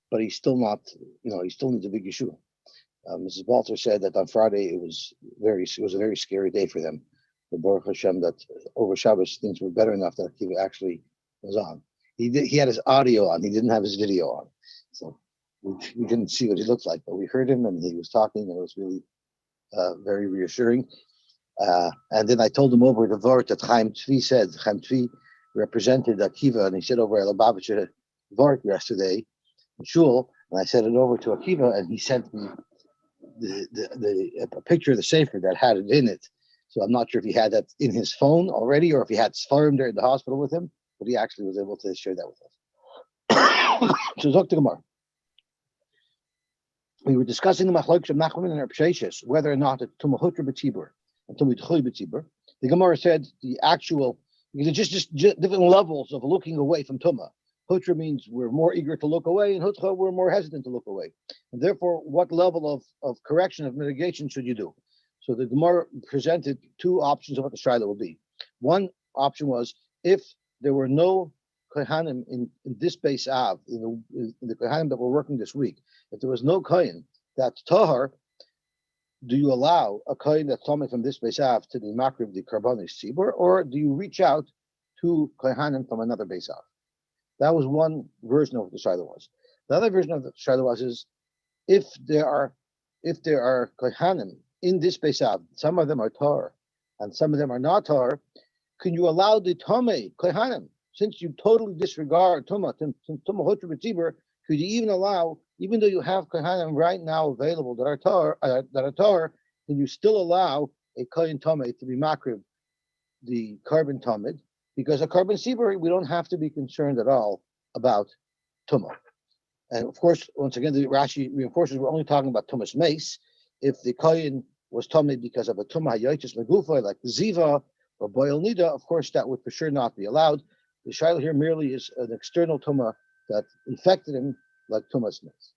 but he's still not, he still needs a big Yeshua. Mrs. Walter said that on Friday it was a very scary day for them. The Baruch Hashem that over Shabbos things were better enough that he actually was on. He had his audio on. He didn't have his video on, so we didn't see what he looked like, but we heard him and he was talking, and it was really very reassuring. And then I told him over the word that Chaim Tzvi said. Chaim Tzvi represented Akiva, and he said over at Lubavitcher Vort yesterday in Shul, and I sent it over to Akiva, and he sent me a picture of the Sefer that had it in it. So I'm not sure if he had that in his phone already or if he had Sfarim there in the hospital with him, but he actually was able to share that with us. So Dr. Gemara. We were discussing the machlokes of Nachman and Rabsheshes, whether or not it's Tuma Hutra B'Tzibur and Tuma D'Chuy B'Tzibur. The Gemara said the actual, because it's just different levels of looking away from Tuma. Hutra means we're more eager to look away, and Hutra, we're more hesitant to look away. And therefore, what level of correction, of mitigation should you do? So the Gemara presented two options of what the Shaila would be. One option was if there were no Kohanim in this base Av, in the Kohanim that were working this week, if there was no Kohen that's Tahar, do you allow a Kohen that's coming from this base Av to the Makriv, the Karbonis Tzibur, or do you reach out to Kohanim from another base Av? That was one version of what the Shaila was. The other version of the Shaila was is if there are Kohanim in this base Av, some of them are Tahar and some of them are not Tahar, can you allow the Tomei Kohanim, since you totally disregard Tuma Hutra B'Tzibur, could you even allow, even though you have Kohanim right now available that are Tahar, can you still allow a Kohen Tomei to be Makriv, the carbon Tomid? Because a carbon Sibur, we don't have to be concerned at all about Tuma. And of course, once again, the Rashi reinforces we're only talking about Tumas Mace. If the Kohen was Tomid because of a Tuma Hayotis Megufa, like Ziva or Boil Nida, of course, that would for sure not be allowed. The Shaila here merely is an external Tuma that infected him like Tumas Mace.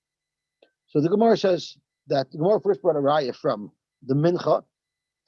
So the Gemara says that the Gemara first brought a raya from the Mincha,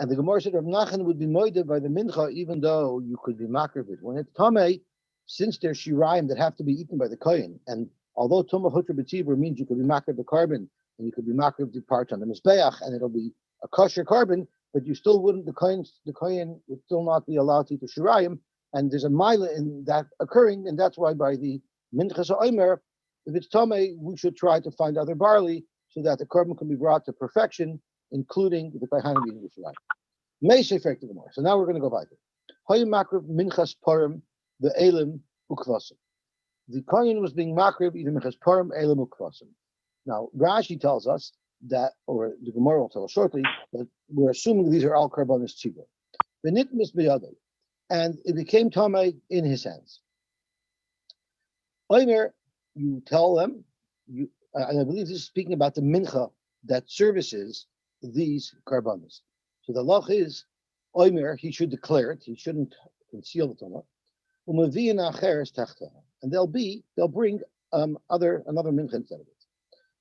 and the Gemara said Rav Nachman would be moided by the Mincha even though you could be makriv it. When it's Tamei, since there's shirayim that have to be eaten by the Kohen, and although Tuma Hutra B'Tzibur means you could be makriv the carbon, and you could be makriv the part on the Mizbeach, and it'll be a kosher carbon, but you still wouldn't, the Kohen would still not be allowed to eat the shirayim, and there's a mila in that occurring, and that's why by the Minchas Omer, if it's Tamei, we should try to find other barley so that the carbon can be brought to perfection, including the Kohanim eating the shirayim. Meishe effect of the more. So now we're going to go back. Hayim makriv minchas parim the elim ukvasim. The Kohen was being makriv either minchas parim elim ukvasim. Now Rashi tells us that, or the Gemara will tell us shortly, that we're assuming these are all karbonis tzibur. The nitmis biyadei, and it became tamei in his hands. Omer, you tell them, and I believe this is speaking about the mincha that services these karbonis. So the loch is Omer, he should declare it, he shouldn't conceal the Tuma. And they'll bring another mincha instead of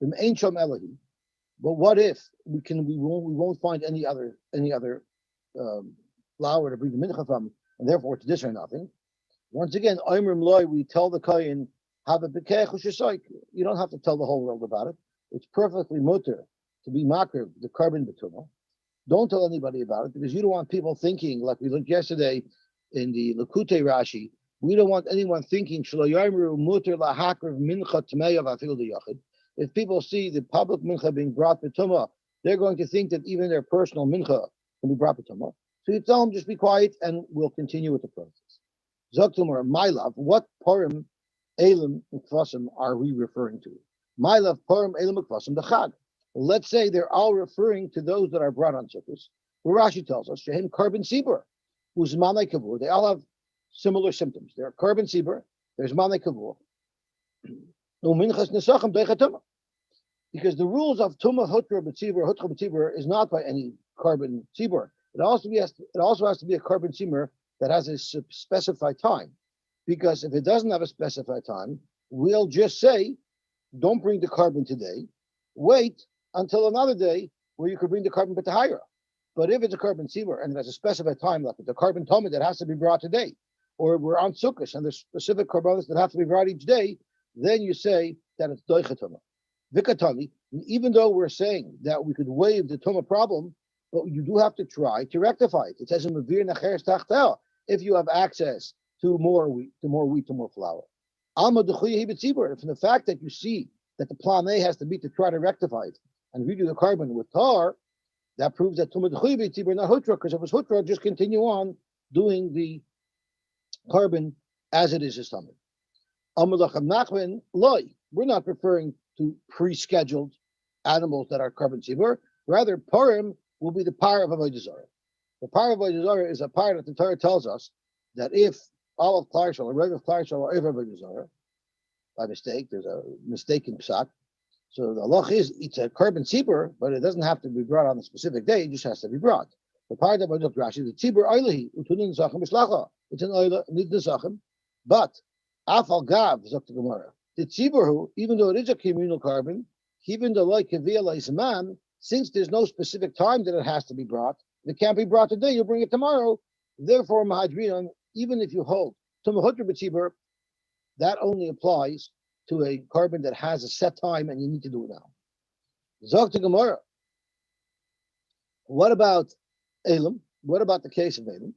it. But what if we won't find any other flour to bring the mincha from, and therefore it's this or nothing. Once again, Omer Mloi, we tell the Kohen, have a bekech u'shasoik. You don't have to tell the whole world about it. It's perfectly mutter to be makriv, the carbon betuma. Don't tell anybody about it because you don't want people thinking, like we looked yesterday in the Lakute Rashi, we don't want anyone thinking, if people see the public mincha being brought betuma, they're going to think that even their personal mincha can be brought betuma. So you tell them, just be quiet and we'll continue with the process. Zoktumar, my love, what parim elim ukvasim are we referring to? My love, parim elim ukvasim, the chag. Let's say they're all referring to those that are brought on Sukkot. Where Rashi tells us, Shehem carbon sibur, who's manai kavur. They all have similar symptoms. They're carbon sibur, there's manai kavur. Because the rules of Tuma Hutra B'Tzibur is not by any carbon sibur. It also has to be a carbon sibur that has a specified time. Because if it doesn't have a specified time, we'll just say, don't bring the carbon today. Wait until another day where you could bring the carbon b'tahira. But if it's a carbon sibur and there's a specified time, like it's a carbon tomid that has to be brought today, or we're on Sukkot and there's specific carbonates that have to be brought each day, then you say that it's doicha tuma. Vikatami, even though we're saying that we could waive the tuma problem, but you do have to try to rectify it. It says in Mavir Nacheres Tachtel, if you have access to more wheat, to more flour. Alma Dechuya Hibitzibur, from the fact that you see that the plan A has to be to try to rectify it and redo the carbon with tar, that proves that Tuma Dechuya Hibitzibur, not Hutra, because if it was Hutra, just continue on doing the carbon as it is this stomach. Amalacham Nachman Loi, we're not referring to pre-scheduled animals that are carbon tzibur. Rather, Purim will be the power of Avodah Zarah. The power of Avodah Zarah is a power that the Torah tells us that if all of Klarshal or Rev of Klarshal are over Avodah Zarah, by mistake, there's a mistake in Psak. So the halach is it's a carbon tzibur, but it doesn't have to be brought on a specific day, it just has to be brought. The power that Avodah Rashi, the tzibur oilahi, utunin zachem b'shlacha. It's an oilah, nid zachem, but afal gav, zok the Gemara. The tzibur, even though it is a communal carbon, even though like man, since there's no specific time that it has to be brought, if it can't be brought today, you'll bring it tomorrow. Therefore, mahadrinon, even if you hold tumahutra b'tzibur, that only applies to a carbon that has a set time and you need to do it now. Zok the Gemara. What about Elam? What about the case of Elam?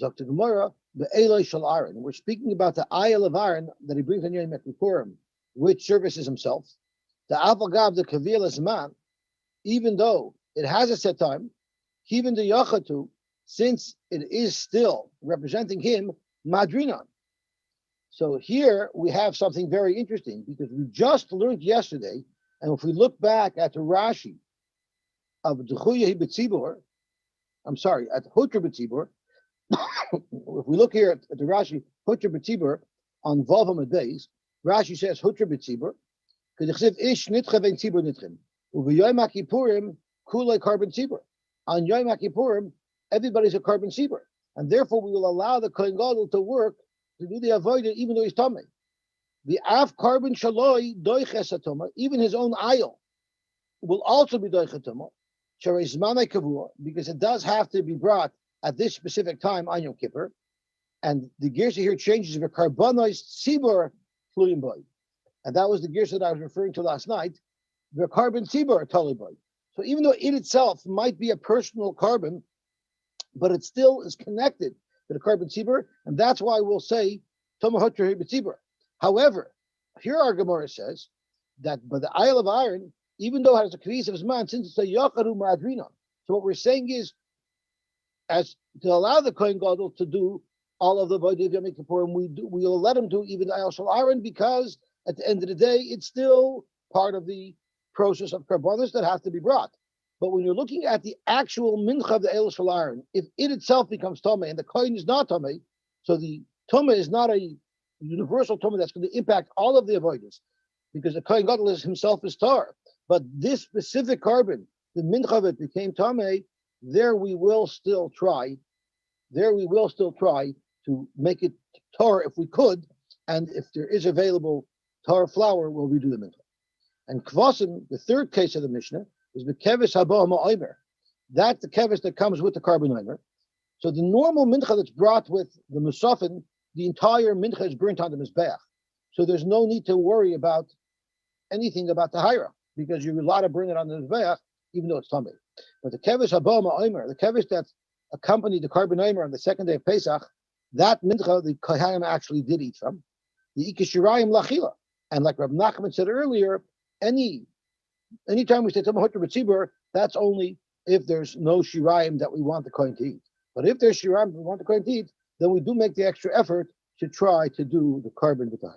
Zok the Gemara. The Eloi Shal Aaron. We're speaking about the Ayel of Aaron that he brings on Yom Kippurim, which services himself. The Avagav, the Kavil Zman, even though it has a set time, even the Yachatu, since it is still representing him, Madrinan. So here we have something very interesting because we just learned yesterday, and if we look back at the Rashi of Dechuya Betzibur, at Hutra Betzibur, if we look here at the Rashi, Hutra B'tzibur, on Vav Hamad, Rashi says Hutra B'tzibur, K'dichsiv ish nitcha vein tzibur nitchim, u'v'yoyim HaKippurim kulei carbon tzibur. On Yom HaKippurim, everybody's a carbon tzibur, and therefore we will allow the Kohen Gadol to work to do the avodah even though he's tamei. The af carbon shaloi doiches atoma, even his own ayil will also be doiches atoma, sharei zmanei kavua, because it does have to be brought at this specific time on Yom Kippur, and the girsa here changes for karbonos tzibur fluyim boy, and that was the girsa that I was referring to last night. The carbon tzibur totally boy. So even though it itself might be a personal carbon, but it still is connected to the carbon tzibur, and that's why we'll say tomahotra tzibur. However, here our Gemara says that by the Isle of Iron, even though it has a kvis of zman, since it's a yacharu madrina, so what we're saying is, as to allow the Kohen Gadol to do all of the Avodah of Yom Kippurim, we'll let him do even the Ayel Shal Aaron, because at the end of the day, it's still part of the process of karbonos that have to be brought. But when you're looking at the actual mincha of the Ayel Shal Aaron, if it itself becomes Tomei and the Kohen is not Tomei, so the Tuma is not a universal Tuma that's going to impact all of the avodas, because the Kohen Gadol himself is tar. But this specific carbon, the mincha of it became Tomei. There we will still try to make it tar if we could, and if there is available tar flour, we'll redo the mincha. And kvasim, the third case of the Mishnah, is the kevis haba ma'omer. That's the kevis that comes with the carbon omer. So the normal mincha that's brought with the musafin, the entire mincha is burnt on the mizbeach. So there's no need to worry about anything about the hayra, because you're allowed to burn it on the mizbeach, even though it's tummy. But the kevish haboma omer, the kevish that accompanied the carbon omer on the second day of Pesach, that mincha the kohanim actually did eat from. The ikishirayim lachila, and like Rabbi Nachman said earlier, anytime we say Tuma Hutra B'tzibur, that's only if there's no shirayim that we want the kohen to eat. But if there's shirayim we want the kohen to eat, then we do make the extra effort to try to do the carbon with the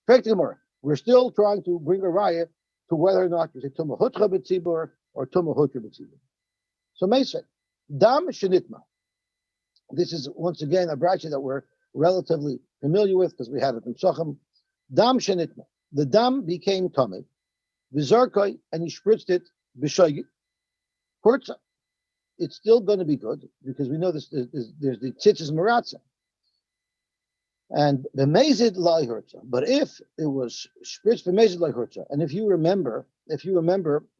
hayr. We're still trying to bring a raya to whether or not you say Tuma Hutra B'tzibur or Tuma Hutra B'tzibur. So Meisek, Dam Shenitma. This is once again a bracha that we're relatively familiar with because we have it in Sochem. Dam Shenitma. The dam became tummy. V'zarkai, and he spritzed it b'shayit. Kurtza. It's still going to be good because we know there's the tzitzis maratza. And the mezid lai hurtza. But if it was spritzed for mezid lai hurtza, and if you remember,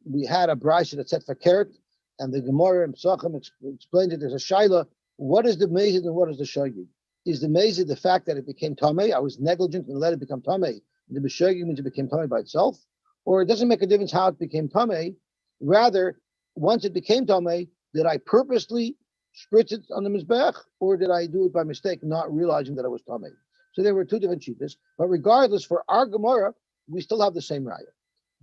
we had a brayso that said for carrot, and the Gemara and Psachim explained that there's a shaila. What is the mezid and what is the shayid? Is the mezid the fact that it became tamei? I was negligent and let it become tamei. The b'shogeg means it became tamei by itself, or it doesn't make a difference how it became tamei. Rather, once it became tamei, did I purposely spritz it on the mizbech, or did I do it by mistake, not realizing that it was tamei? So there were two different shittas. But regardless, for our Gemara, we still have the same raya.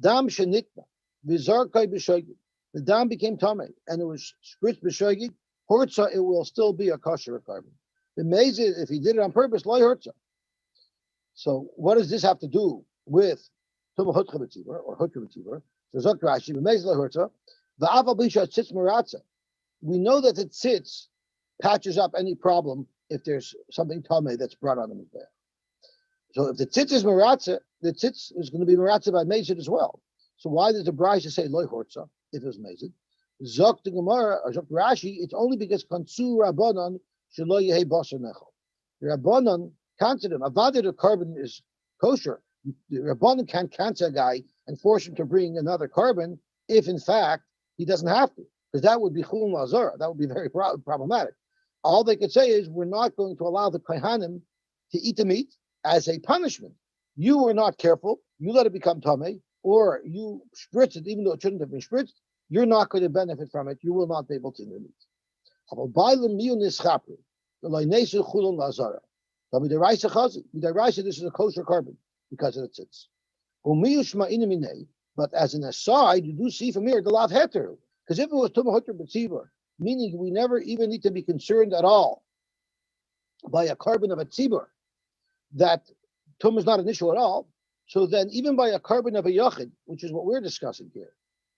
Dam shenitna v'zarkai b'shogeg. The dam became tamei, and it was spritzed b'shogeg. Hortza, it will still be a kosher carbon. The mezid, if he did it on purpose, loy hortza. So what does this have to do with Tuma Hutra B'tzibur or Hutra B'tzibur? So Zok Rashi, B'mezid loy hortza, v'aval b'isha tzitz meratza. We know that the tzitz patches up any problem if there's something tamei that's brought on the mizbech. So if the tzitz is meratza, the tzitz is going to be meratza by mezid as well. So why does the Brayta say loy hortza if it was mezid? Zok the Gemara or Zok Rashi, it's only because Kansu Rabbanon shelo yehi basar nechol. The Rabbanon counted him. Avadid a carbon is kosher. The Rabbanon can't cancel a guy and force him to bring another carbon if, in fact, he doesn't have to, because that would be chulun lazara. That would be very problematic. All they could say is, we're not going to allow the kohanim to eat the meat as a punishment. You were not careful. You let it become tamei, or you spritz it even though it shouldn't have been spritzed. You're not going to benefit from it. You will not be able to eat the meat. This is a kosher carbon because of the tzitz. But as an aside, you do see from here the lav heter. Because if it was Tuma Hutra B'tzibur, meaning we never even need to be concerned at all by a carbon of a tzibur, that Tum is not an issue at all. So then even by a carbon of a yachid, which is what we're discussing here,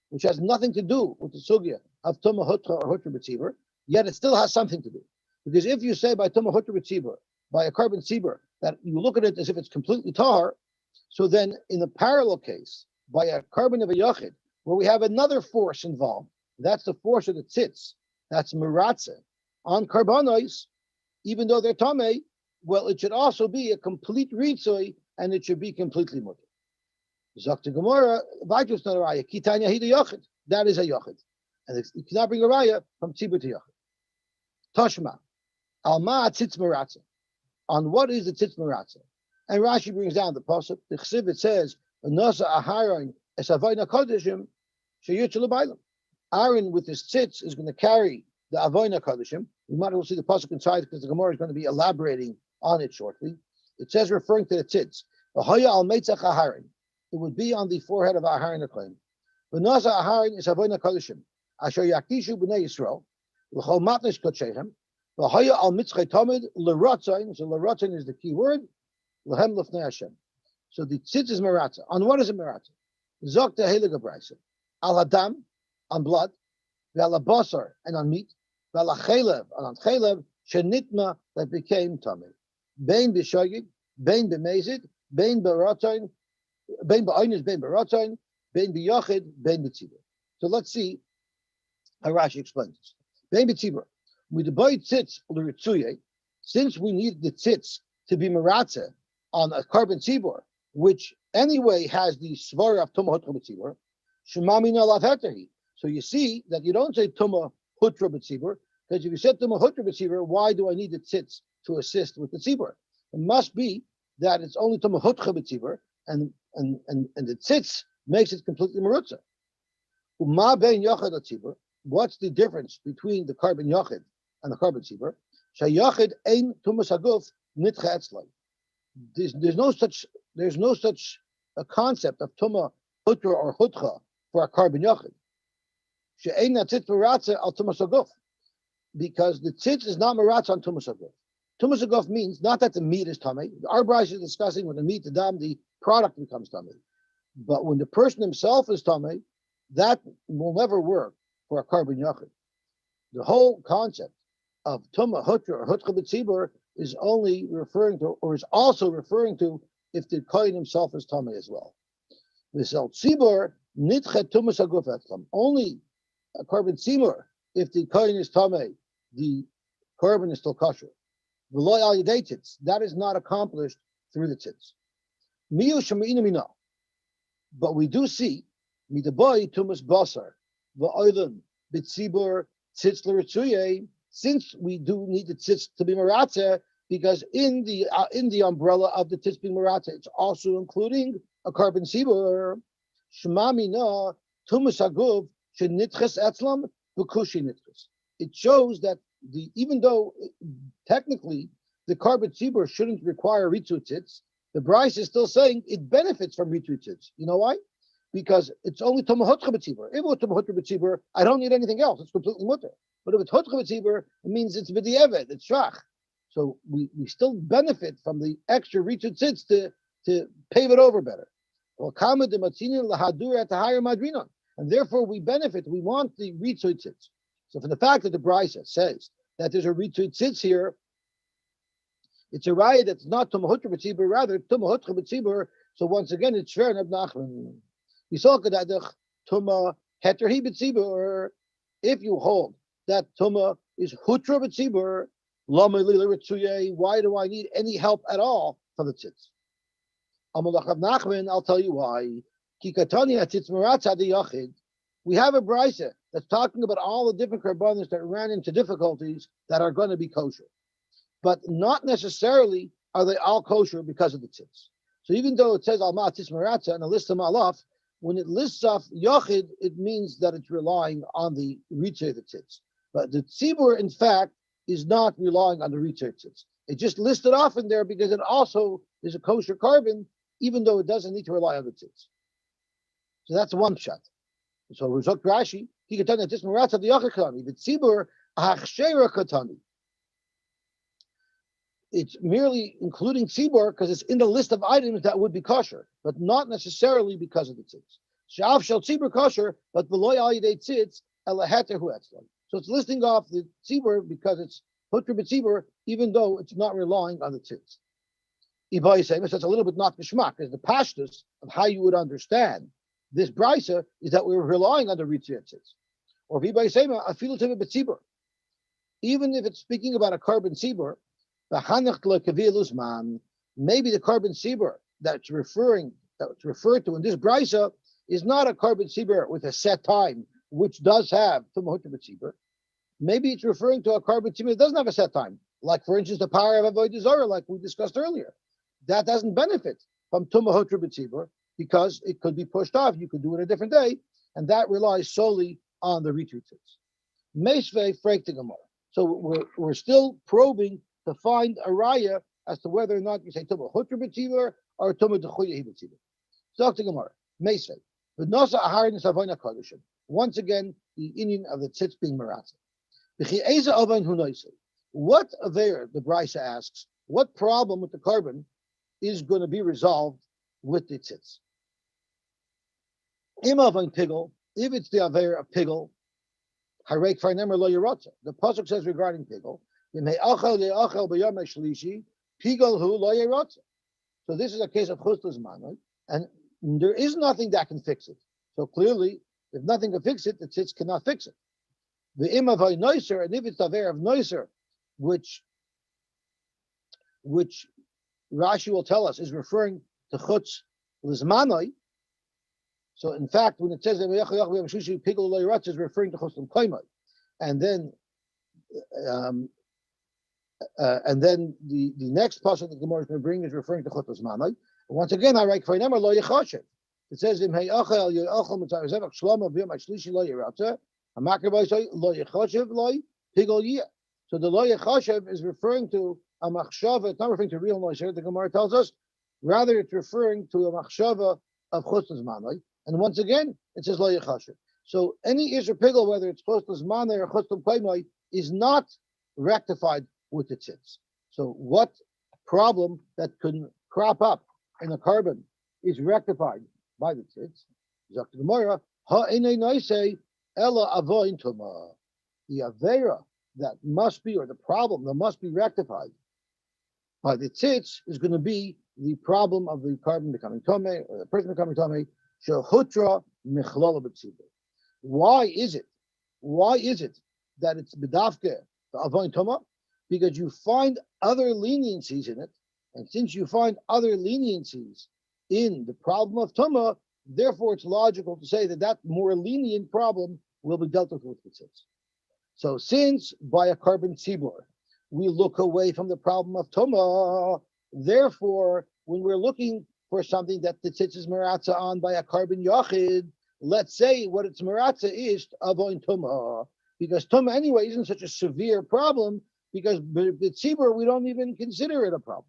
which has nothing to do with the sugya of Tuma Hutra or Hutra B'tzibur, yet it still has something to do. Because if you say by Tuma Hutra B'tzibur, by a carbon tzibur, that you look at it as if it's completely tar, so then in the parallel case, by a carbon of a yachid, where we have another force involved, that's the force of the tzitz, that's meratze, on karbonos, even though they're tamei, well, it should also be a complete ritzoi, and it should be completely mutter. Zakta Gemara, Vajus not a raya, Kitanya hida yachid, that is a yachid. And you cannot bring a raya from tzibur to yachid. Toshma, alma tzitz meratze. On what is the tzitz meratze? And Rashi brings down the pasuk. The chsiv, it says, "Nasa aharon esavayna kodeshim sheyutzel b'aylam." Aaron with his tzitz is going to carry the avoyna kodeshim. We might as well see the pasuk inside because the Gemara is going to be elaborating on it shortly. It says, referring to the tzitz, "V'hoya al meitzach aharon." It would be on the forehead of Aharon Akolim. V'nasa aharon esavayna kodeshim asher yakdishu b'nei Yisrael l'chol matnish kodshechem. V'hoya al mitzchay tamid l'ratzayin. So l'ratzayin is the key word. L'hem l'fnei Hashem. So the tzitz is meratza. On what is it meratza? Zok the heilige brayse. Al hadam, on blood. Ve'al basar, and on meat. Ve'al chelev, and on chelev, shenitma, that became tamid. Bein b'shogeg, bein b'mezid, bein b'ratzayin, bein b'aynis, bein b'ratzayin, bein b'yachid, bein b'tzibur. So let's see how Rashi explains this. Bein b'tzibur. With the boy tzitz l'ritzuye, since we need the tzitz to be meratza on a carbon tzibur, which anyway has the svara of Tuma Hutra B'tzibur, Shemami na lav heterhi. So you see that you don't say Tuma Hutra B'tzibur, because if you said Tuma Hutra B'tzibur, why do I need the tzitz to assist with the tzibur? It must be that it's only Tuma Hutra B'tzibur, and the tzitz makes it completely merutza. Uma bein yachid tzibur. What's the difference between the carbon yachid and the carbon tzibur? Shayachid ein tumas haguf nitcha etzlai. There's no such a concept of tuma hutra or hutcha for a carbon yachid. She'ein tzitz meratze al tumas haguf, because the tzitz is not meratze on tumas haguf. Tumas haguf means not that the meat is tummy. Our brayse is discussing when the meat, the dam, the product becomes tummy. But when the person himself is tummy, that will never work for a carbon yachid. The whole concept of Tuma Hutra or Hutra B'tzibur is only referring to, or is also referring to, if the kohen himself is Tama as well. V'sel Tzibur nitchet Tumas Haguf etzlam. Only a carbon tzibur, if the kohen is Tama, the carbon is still kosher. V'lo al yedei tzitz, that is not accomplished through the tzitz. Miyu shema'ina mina. But we do see midaboy Tumas Basar v'oilim b'tzibur tzitz l'ritzuye. Since we do need the tzitz to be meratze, because in the umbrella of the tzitz being maratza, it's also including a carbon sibur. Shmamina tumas haguv shenitches etzlam v'kushi nitches. It shows that even though technically the carbon sibur shouldn't require ritzutzitz, the Bryce is still saying it benefits from ritzutzitz. You know why? Because it's only Tumah Hutcha B'tzibur. If it was Tumah Hutcha B'tzibur, I don't need anything else. It's completely mutter. But if it's Hutcha B'tzibur, it means it's B'di'eved, it's Shach. So we still benefit from the extra Ritu Tzitz to pave it over better. And therefore we benefit, we want the Ritu Tzitz. So from the fact that the Brisa says that there's a Ritu Tzitz here, it's a raya that's not Tumah Hutcha B'tzibur, rather Tumah Hutcha B'tzibur. So once again, it's Shver Neb Nachman. If you hold that Tuma is Hutra B'tzibur, why do I need any help at all for the tzitz? I'll tell you why. We have a brisa that's talking about all the different karbanos that ran into difficulties that are going to be kosher, but not necessarily are they all kosher because of the tzitz. So even though it says Alma Tzitz Maratza and a list of Malaf, when it lists off Yochid, it means that it's relying on the Ritzeh the tzitz. But the Tzibur, in fact, is not relying on the Ritzeh tzitz. It just listed off in there because it also is a kosher carbon, even though it doesn't need to rely on the tzitz. So that's one shot. So Rizok Rashi, he could tell that this Maratza the Yochid Katani, the Tzibur Achshera Katani. It's merely including tzibur because it's in the list of items that would be kosher, but not necessarily because of the tzitz. Sha'af shel tzibur kosher, but v'lo yalidei tzitz elaheter hu etzlan. So it's listing off the tzibur because it's putra b'tzibur, even though it's not relying on the tzitz. Ibai say that's a little bit not geschmack, because the pashtus of how you would understand this brisa is that we're relying on the ritzeh tzitz. Or Ibai say afilu tzibur b'tzibur, even if it's speaking about a carbon tzibur. Maybe the carbon sibur that's referred to in this brisa is not a carbon sibur with a set time, which does have Tumah Hutcha B'tzibur. Maybe it's referring to a carbon sibur that doesn't have a set time, like for instance the power of Avodah Zarah, like we discussed earlier. That doesn't benefit from Tumah Hutcha B'tzibur because it could be pushed off. You could do it a different day, and that relies solely on the Ritu-tzitz. Meisvei Freik the Gemara. So we're still probing to find a raya as to whether or not you say Tumah Hutcha B'tzibur or Tumah D'chuya B'tzibur. Dr. Gemara, Meisvei, V'nosa Aharinus Avodah Kodeshim. Once again, the Indian of the tzitz being maratza. V'chi'eza Avain Hunoisei. What aver, the Brisa asks, what problem with the carbon is going to be resolved with the tzitz? Im Avain Pigel, if it's the aver of Pigel, Harek Farnemer Lo Yerotza. The pasuk says regarding Pigel, so this is a case of chuslas manoi, and there is nothing that can fix it. So clearly, if nothing can fix it, the tzitz cannot fix it. The imavai noiser, and if it's the aver of noiser, which Rashi will tell us is referring to chutz lizmanoi. So in fact, when it says that is referring to chutz l'koimoi, and then the next pasuk that the Gemara is going to bring is referring to Chotos Manai. Once again, I write Kreinemer Lo Yechashev. It says Im Hayachel Yochel Mitzar Zevach Shloma V'Yom Hashlishi Lo Yeratza Hamakar B'Yisai Lo Yechashev Lo Pigol Yiyah. So the Lo Yechashev is referring to a machshava. It's not referring to real noiser. The Gemara tells us, rather it's referring to a machshava of Chotos Manai. And once again, it says Lo Yechashev. So any Isra Pigol, whether it's Chotos Manai or Chotos Kaimai, is not rectified with the tzitz. So what problem that can crop up in a carbon is rectified by the tzitz? Dr. Gemara, the avera that must be, or the problem that must be rectified by the tzitz is going to be the problem of the carbon becoming tomei, or the person becoming tomei, shehutra michlala b'tzibur. Why is it that it's bedafke the avoin toma? Because you find other leniencies in it, and since you find other leniencies in the problem of Tuma, therefore it's logical to say that that more lenient problem will be dealt with the tzitz. So since by a carbon tzibur, we look away from the problem of Tuma. Therefore, when we're looking for something that the tzitz is maratza on by a carbon yachid, let's say what its maratza is avoin Tuma, because Tuma anyway isn't such a severe problem, because the tzibur we don't even consider it a problem.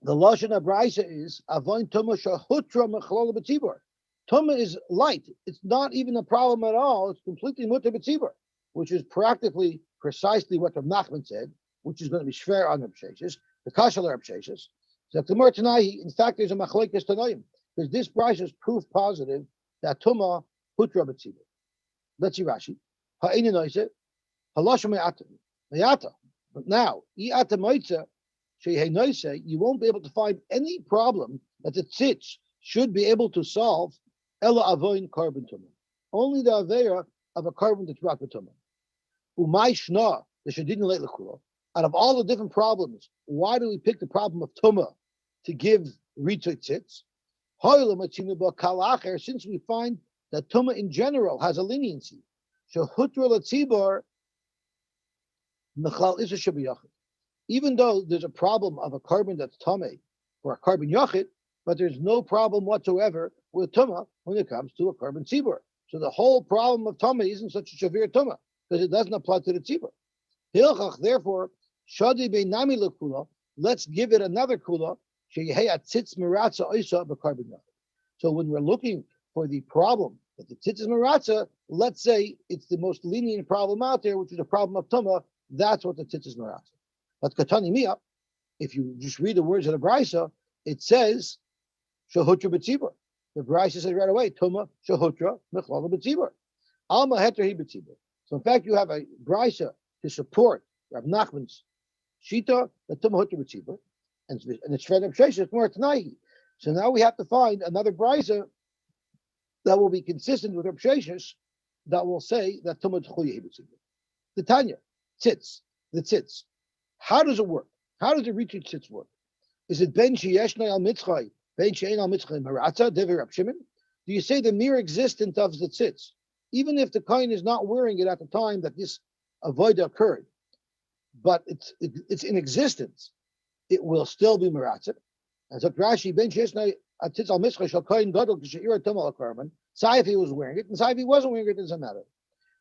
The lashon of Braisa is avoin Tuma shahutra mechlol b'tzibur. Tuma is light; it's not even a problem at all. It's completely mutter b'tzibur, which is practically precisely what Rav Nachman said, which is going to be shver on Rav Sheshes, the kashal Rav Sheshes. So Gemara Tanai, in fact, there's a machlekes Tanoim, because this Braisa is proof positive that Tuma hutra b'tzibur. Let's see Rashi. Ha'ini noise, halashim me'ata. But now, i'ata moitza, shehei noise, you won't be able to find any problem that the tzitz should be able to solve ela avoin carbon Tuma. Only the aveira of a carbon that's brought to Tuma. Umay shna, the shadidin leit l'kula. Out of all the different problems, why do we pick the problem of Tuma to give ritzot tzitz? Since we find that Tuma in general has a leniency. Even though there's a problem of a carbon that's Tame or a carbon yachid, but there's no problem whatsoever with Tuma when it comes to a carbon tzibur. So the whole problem of Tame isn't such a severe Tuma because it doesn't apply to the tzibur. Therefore, let's give it another kula. So when we're looking for the problem that the tzitz is maratza, let's say it's the most lenient problem out there, which is the problem of Tuma. That's what the tzitz is maratza. But katani miya, if you just read the words of the Braisa, it says shahutra b'tzibur. The Braisa says right away, Tuma shahutra mechlala b'tzibur. Alma heter hi b'tzibur. So in fact, you have a Braisa to support Rav Nachman's shita that Tuma hutra b'tzibur, and it's fed up sheish. It's more tanahi. So now we have to find another Braisa that will be consistent with Rav Sheshes that will say that Tuma t'chuya hi b'tzibur. The Tanya tzitz, the tzitz. How does it work? How does the Ritzit tzitz work? Is it ben sheyeshnei al mitzchay, ben she'ein al mitzchay maratza, dever Rab Shimon? Do you say the mere existence of the tzitz, even if the kohen is not wearing it at the time that this avodah occurred, but it's in existence, it will still be maratza? And so Rashi, ben sheyeshnei al tzitz al mitzchay shal kohen gadol k'she'ir tuma al karban. Say if he was wearing it, and say if he wasn't wearing it, it doesn't matter.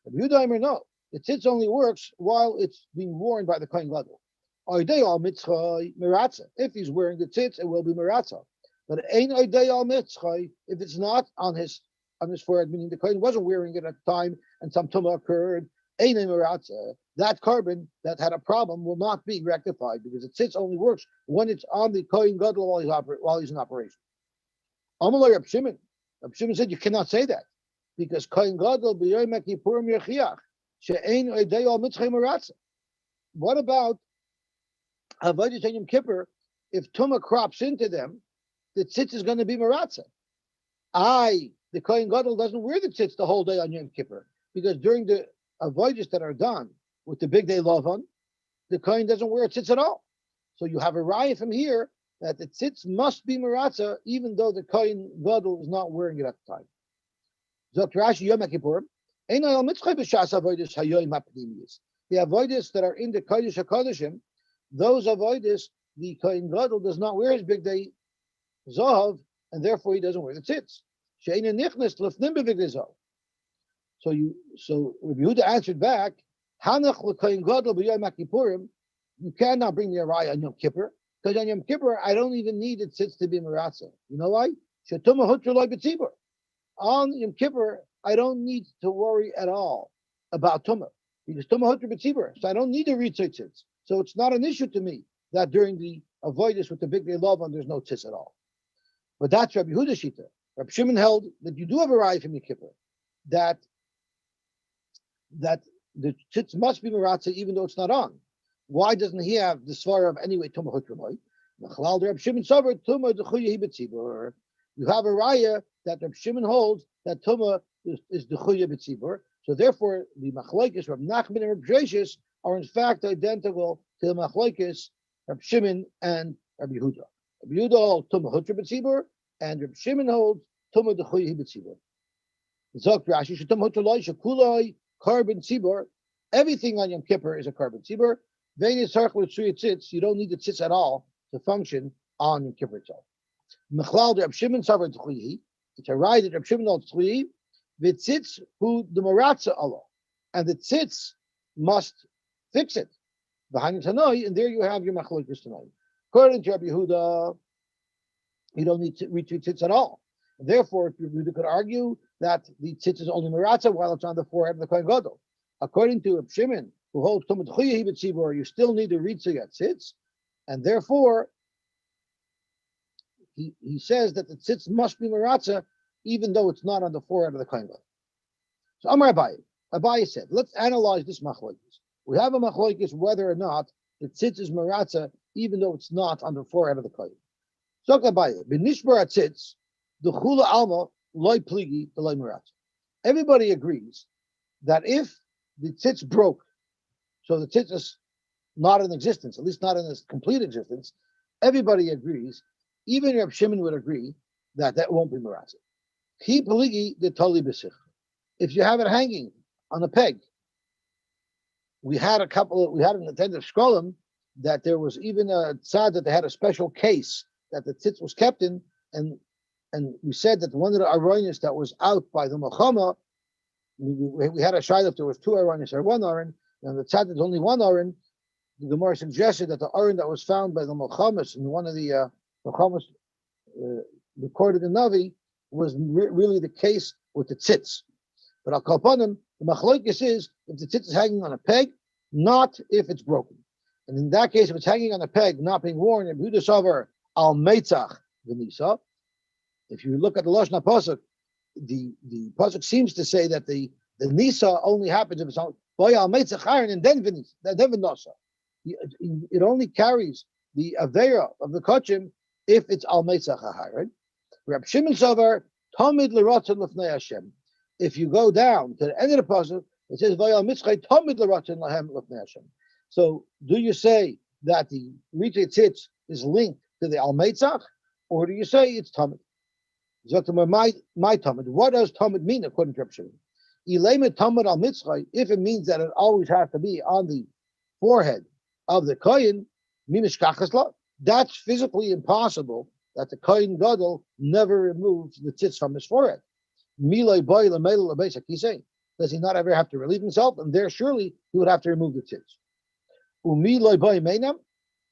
But Yudaimer, no. The tzitz only works while it's being worn by the kohen gadol. If he's wearing the tzitz, it will be maratza. But if it's not on his forehead, meaning the kohen wasn't wearing it at the time and some tuma occurred, that carbon that had a problem will not be rectified because the tzitz only works when it's on the kohen gadol while he's in operation. Amalei Rab Shimon said you cannot say that because kohen gadol b'yom kippurim yechiach she'ein oidei al mitzchay maratza. What about Avodah Yom Kippur? If Tuma crops into them, the tzitz is going to be maratza. The kohen gadol doesn't wear the tzitz the whole day on Yom Kippur because during the avodas that are done with the big day lavan, the kohen doesn't wear a tzitz at all. So you have a raya from here that the tzitz must be maratza even though the kohen gadol is not wearing it at the time. Zok Rashi Yom Kippur, ein al mitzchay b'shas avodas hayoyim hapnimiyos. The avodas that are in the kodesh hakodeshim, those avodas, the kohen gadol does not wear his big day zahav, and therefore he doesn't wear the tzitz. She'eina nichnas lefnim b'big day zahav. So Rabbi Yehuda answered back, Hanach l'kohen gadol b'yom kippurim. You cannot bring the araya on Yom Kippur because on Yom Kippur I don't even need the tzitz to be maratza. You know why? Shetuma hutra loy b'tzibur. On Yom Kippur I don't need to worry at all about tuma because tuma hutra b'tzibur. So I don't need the ritzot tzitz. So it's not an issue to me that during the avodas with the big day lavan there's no tzitz at all. But that's Rabbi Yehuda shita. Rabbi Shimon held that you do have a raya from Yom Kippur that the tzitz must be maratza even though it's not on. Why doesn't he have the svara of anyway tuma hutra loy? Rabbi Shimon savar tuma d'chuya hi b'tzibur. You have a raya that Rabbi Shimon holds that tuma is d'chuya b'tzibur. So therefore, the machlokes Rabbi Nachman and Rabbi Sheshes are in fact identical to the machlokes Rabbi Shimon and Rabbi Yehuda. Rabbi Yehuda holds tuma hutra b'tzibur, and Rabbi Shimon holds tuma d'chuya hi b'tzibur. Zok Rashi shetum hutra loy shekuloi carbon tzibur Everything on Yom Kippur is a carbon tzibur. You don't need the tzitz at all to function on Yom Kippur itself. Mechlal Reb Shimon Savar Tzchuyi. It's a right that Reb Shimon al Tzchuyi. V'tzitz hu the maratza Allah, and the tzitz must fix it. Behind Tanoi, and there you have your machlokes tonight. According to Rabbi Yehuda, you don't need to retweet tzitz at all. And therefore, if you could argue that the tzitz is only maratza while it's on the forehead of the kohen gadol. According to Reb Shimon, who holds Tumah Tchuyi b'tzibur, you still need to ritzi at tzitz, and therefore he says that the tzitz must be maratza even though it's not on the forehead of the kohen gadol. So Amar Abaye. Abaye said, let's analyze this machlokes. We have a machlokes whether or not the tzitz is maratza even though it's not on the forehead of the kohen. So Abaye, b'nishbar tzitz, the chula alma loy pligi the loy maratza. Everybody agrees that if the tzitz broke, so the tzitz is not in existence, at least not in its complete existence, everybody agrees, even Reb Shimon would agree that that won't be maratza. Ki pligi the tali b'sich. If you have it hanging on a peg, we had an attentive scrollim that there was even a tzad that they had a special case that the tzitz was kept in, and we said that one of the aronis that was out by the Melchama, we had a shayla if there was two aronis or one aron, and the tzad is only one aron. The Gemara suggested that the aron that was found by the Melchamas in one of the Melchamas recorded in Navi was really the case with the tzitz. But I'll call upon them. The machlokes is if the tzitz is hanging on a peg, not if it's broken. And in that case, if it's hanging on a peg, not being worn, if Yehuda Savar al Meitzach v'nisa, if you look at the Lashon HaPasuk, the pasuk seems to say that the nisa only happens if it's on boy al Meitzach iron and then v'nasa. It only carries the avera of the kachim if it's al Meitzach iron. Reb Shimon Savar tamid l'ratzon l'fnei Hashem. If you go down to the end of the pasuk, it says "Vayal mitzchay tamid l'ratzon lahem l'fnei Hashem." So, do you say that the Ritei Tzitz is linked to the Al Meitzach, or do you say it's tamid? My tamid. What does tamid mean according to Reb Shimon? Ileimet tamid al mitzchay. If it means that it always has to be on the forehead of the kohen, mimishkachas, that's physically impossible. That the kohen gadol never removes the tzitz from his forehead. Does he not ever have to relieve himself? And there surely he would have to remove the tzitz.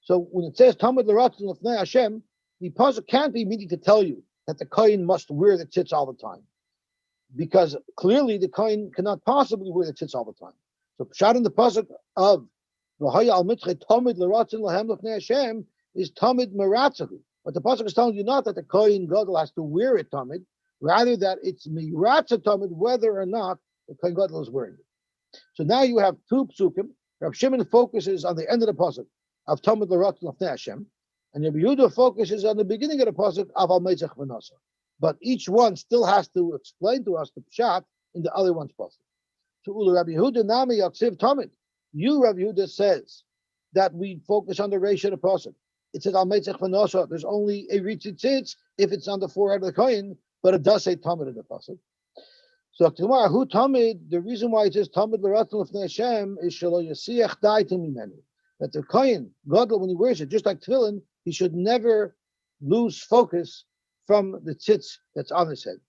So when it says Tamid l'ratzon l'fnei Hashem, the pasuk can't be meaning to tell you that the kohen must wear the tzitz all the time, because clearly the kohen cannot possibly wear the tzitz all the time. So pshat in the pasuk of v'haya al mitzchay Tamid l'ratzon lahem l'fnei Hashem is Tamid meratzahu. But the pasuk is telling you not that the kohen gadol has to wear it Tamid, rather that it's miratza Tamid whether or not the kohen gadol is wearing it. So now you have two psukim. Rav Shimon focuses on the end of the pasuk of Tamid l'ratzon l'fnei Hashem, and Rabbi Yehuda focuses on the beginning of the pasuk of Al Meitzach v'nasa. But each one still has to explain to us the pshat in the other one's pasuk. So Ula Rabbi Yehuda nami yaksiv Tamid. You, Rabbi Yehuda, says that we focus on the ratio of the pasuk. It says Al Meitzach v'nasa. There's only a ritzi tzitz if it's on the forehead of the kohen, but it does say Tamid in the pasuk. So tomorrow, who Tamid? The reason why it says Tamid l'ratzon l'fnei Hashem is shelo yasiach daitim mimenu. That the kohen gadol, when he wears it, just like tefillin, he should never lose focus from the tzitz that's on his head.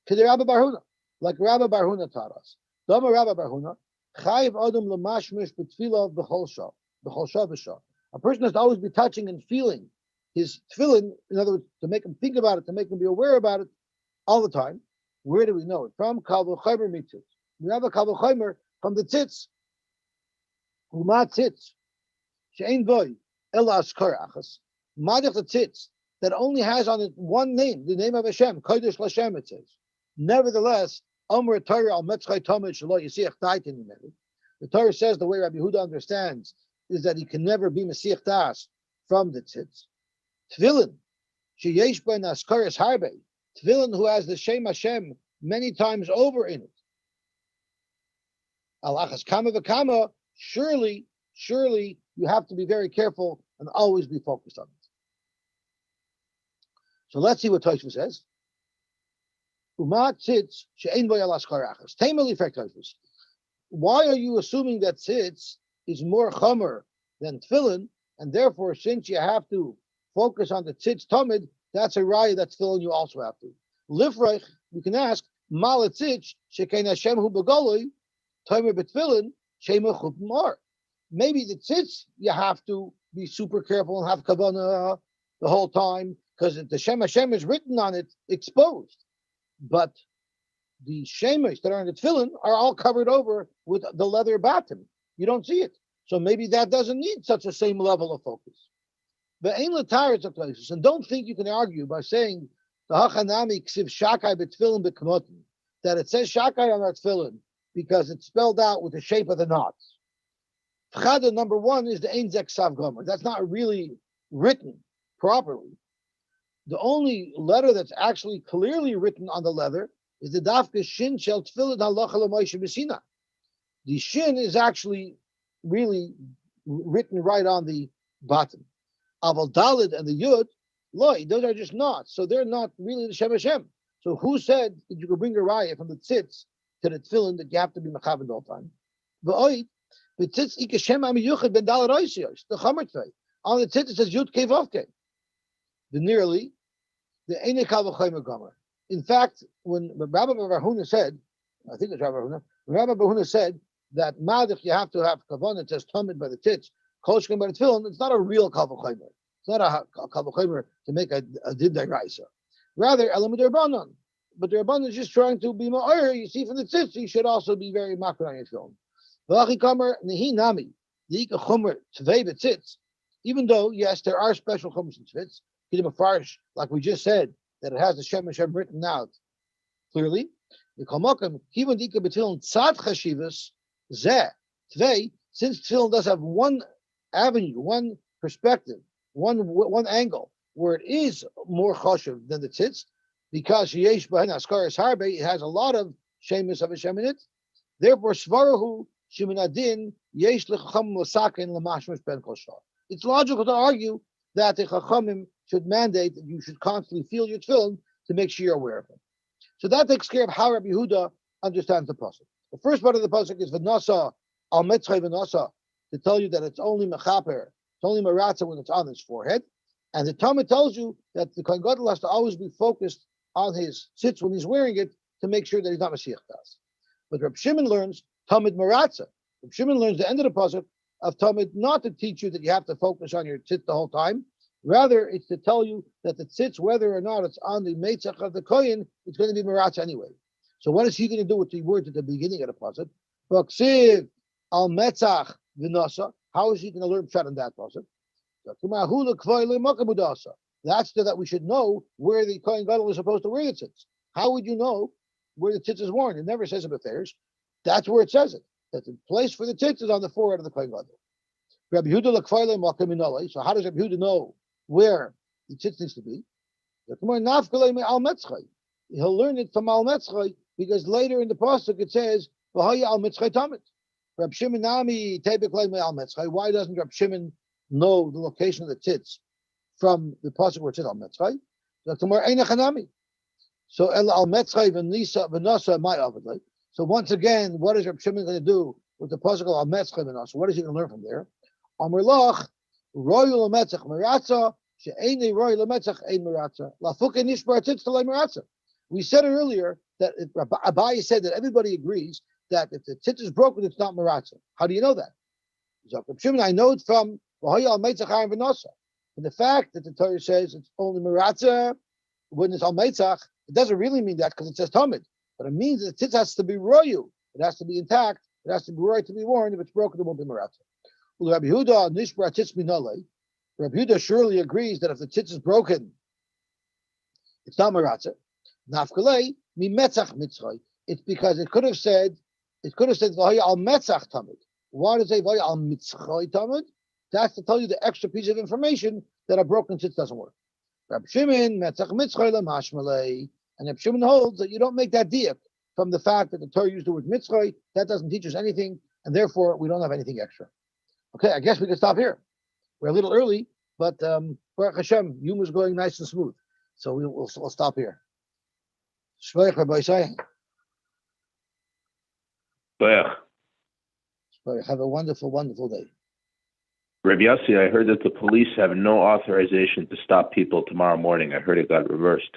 K'der Rabbi Bar Huna, like Rabbi Bar Huna taught us. Dama Rabbi Bar Huna, chayiv adam l'mashmish b'tfilah b'chol shah v'shah. A person has to always be touching and feeling his tefillin, in other words, to make him think about it, to make him be aware about it all the time. Where do we know it? From Kal v'chaymer mitzitz. We have a Kal v'chaymer from the tzitz. Uma tzitz. She'ein boy ela askar achas. Madich the tzitz that only has on it one name, the name of Hashem, Kodesh L'Hashem, it says. Nevertheless, Amr Torah al Metzchay Tamid Shelo Yisiach Daitin Mimenu. The Torah says the way Rabbi Yehuda understands is that he can never be Mesiach Das from the tzitz. Tefillin, sheyesh ben askaris harbe. Tefillin who has the Shem Hashem many times over in it. Alachas kama v'kama. Surely you have to be very careful and always be focused on it. So let's see what Tosfos says. Uma tzitz she'ein bo yalas karachas. Taimeli fact Tosfos. why are you assuming that tzitz is more chomer than tefillin, and therefore, since you have to focus on the tzitz tamid, that's a raya that tefillin you also have to. Lifreich, we can ask, mal tzitz shekein Hashem hu begoloi, tamer betfillin shema chup mar. Maybe the tzitz you have to be super careful and have kavanah the whole time because the Shem Hashem is written on it exposed, but the shemesh that are in the tefillin are all covered over with the leather bottom. You don't see it. So maybe that doesn't need such a same level of focus. The ain l'taretz of places, and don't think you can argue by saying the hachanami ksiv shakai betfillin bekmotin, that it says shakai on our tefillin because it's spelled out with the shape of the knots. Chada number one is the ein zek sav gomer. That's not really written properly. The only letter that's actually clearly written on the leather is the dafka shin shel tefillin halacha l'moshe b'sina. The shin is actually really written right on the bottom. Aval dalid and the yud, loy, those are just knots, so they're not really the Shem Hashem. So who said that you could bring a raya from the tzitz to the tefillin that you have to be mechavan all the time? V'oid, the tzitz ikashem amiyuchad ben dalad oisiyos, the chamer tvei. On the tzitz it says yud kei vav kei. The nearly, the ene kal v'chomer gomer. In fact, when Rabbi Barhuna said, I think it's Rabbi Barhuna said that madich you have to have kavanah, it says tamid by the tzitz, kolshkem by the tefillin, it's not a real kal v'chomer. It's not a kal v'chomer to make a dibdai raisa. Rather, elam derbanan. But the Rabban is just trying to be ma'or. You see from the tzitz, you should also be very makar on your tefillin. V'achi kamer nehi nami, yika chomer tvei b'tzitz. Even though, yes, there are special chomers in tzitz, kidim afarish, like we just said, that it has the Shem Hashem written out clearly. The Kalmakam, even Dika B'Tfilin Tzad Chashivas, Zeh, Tvei, since Tfilin does have one avenue, one perspective, one angle, where it is more chashiv than the tzitz, because Yesh Bahen Askaris Harbe, it has a lot of Shemus of Hashem in it. Therefore, Svarahu Shiminadin Yesh Lechacham Lasakin Lamashmash Ben Koshar. It's logical to argue that the Chachamim should mandate that you should constantly feel your tefillin to make sure you're aware of it. So that takes care of how Rabbi Yehuda understands the pasuk. The first part of the pasuk is v'nasa al metzchay v'nasa, to tell you that it's only mechaper, it's only maratza when it's on his forehead, and the Tuma tells you that the Kohen Gadol has to always be focused on his tzitz when he's wearing it to make sure that he's not Mashiach das. But Reb Shimon learns Tamid maratza. Reb Shimon learns the end of the pasuk of Tamid not to teach you that you have to focus on your tzitz the whole time. Rather, it's to tell you that the tzitz, whether or not it's on the meitzach of the kohen, it's going to be maratz anyway. So what is he going to do with the words at the beginning of the pasuk? V'ksiv al metzach v'nasa. How is he going to learn pshat in that pasuk? That's that we should know where the kohen gadol is supposed to wear the tzitz. How would you know where the tzitz is worn? It never says it b'feirs. That's where it says it. That the place for the tzitz is on the forehead of the kohen gadol. Rabbi Yehuda l'kfayle makaminale. So how does Rabbi Yehuda know where the tzitz needs to be? He'll learn it from al metzchay because later in the pasuk it says v'haya al metzchay tamid. Rab Shimon nami tebek al metzchay. Why doesn't Rab Shimon know the location of the tzitz from the pasuk where it says al metzchay? So al metzchay v'nasa my avidlay. So once again, what is Rab Shimon going to do with the pasuk al metzchay v'nasa? What is he going to learn from there? Amar lach royal metzach maratza she'enei royal metzach ein maratza lafuke nishbar tzitz to maratza. We said earlier that Abaye said that everybody agrees that if the tzitz is broken, it's not maratza. How do you know that? I know it from the fact that the Torah says it's only maratza when it's al meitzach. It doesn't really mean that because it says tamid, but it means that the tzitz has to be royu. It has to be intact. It has to be royu to be worn. If it's broken, it won't be maratza. Rabbi Yehuda nishbar tzitz minalei. Rabbi Yehuda surely agrees that if the tzitz is broken, it's not maratza. Nafkalei mi metzach mitzchay. It's because it could have said v'haya al metzach tamid. Why does it say v'haya al mitzchay tamid? That's to tell you the extra piece of information that a broken tzitz doesn't work. Rabbi Shimon metzach mitzchay lamashmalei, and Rabbi Shimon holds that you don't make that diak from the fact that the Torah used the word mitzchay. That doesn't teach us anything, and therefore we don't have anything extra. Okay, I guess we can stop here. We're a little early, but Baruch Hashem, Yuma's going nice and smooth, so we'll stop here. Shvayach, Rabbi Yosy. Have a wonderful, wonderful day. Rabbi Yossi, I heard that the police have no authorization to stop people tomorrow morning. I heard it got reversed.